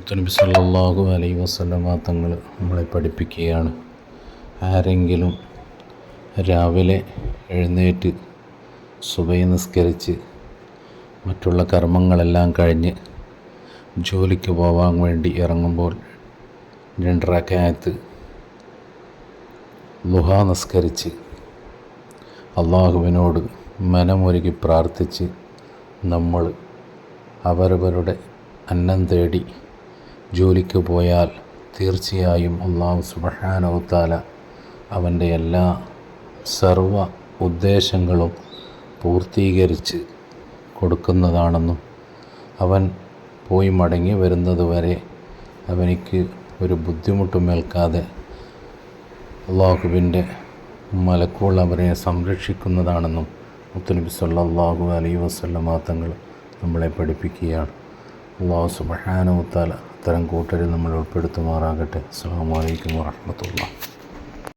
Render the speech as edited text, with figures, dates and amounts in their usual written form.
നബി സല്ലല്ലാഹു അലൈഹി വസല്ലമ തങ്ങൾ നമ്മളെ പഠിപ്പിക്കുകയാണ്, ആരെങ്കിലും രാവിലെ എഴുന്നേറ്റ് സുബഹി നിസ്കരിച്ച് മറ്റുള്ള കർമ്മങ്ങളെല്ലാം കഴിഞ്ഞ് ജോലിക്ക് പോകാൻ വേണ്ടി ഇറങ്ങുമ്പോൾ 2 റക്അത്ത് ളുഹാ നിസ്കരിച്ച് അള്ളാഹുവിനോട് മനമൊരുക്കി പ്രാർത്ഥിച്ച് നമ്മൾ അവരവരുടെ അന്നം തേടി ജോലിക്ക് പോയാൽ തീർച്ചയായും അള്ളാഹു സുബ്ഹാനഹു തആല അവൻ്റെ എല്ലാ സർവ ഉദ്ദേശങ്ങളും പൂർത്തീകരിച്ച് കൊടുക്കുന്നതാണെന്നും അവൻ പോയി മടങ്ങി വരുന്നത് വരെ അവനിക്ക് ഒരു ബുദ്ധിമുട്ടും ഏൽക്കാതെ അള്ളാഹുവിൻ്റെ മലക്കുകൾ അവരെ സംരക്ഷിക്കുന്നതാണെന്നും മുത്തുനബി സല്ലല്ലാഹു അലൈഹി വസല്ലമ തങ്ങൾ നമ്മളെ പഠിപ്പിക്കുകയാണ്. അല്ലാഹു സുബ്ഹാനഹു വ തആല അത്തരം കൂട്ടരിൽ നമ്മൾ ഉൾപ്പെടുത്തുമാറാകട്ടെ. അസ്സലാമു അലൈക്കും വറഹ്മത്തുള്ളാഹി.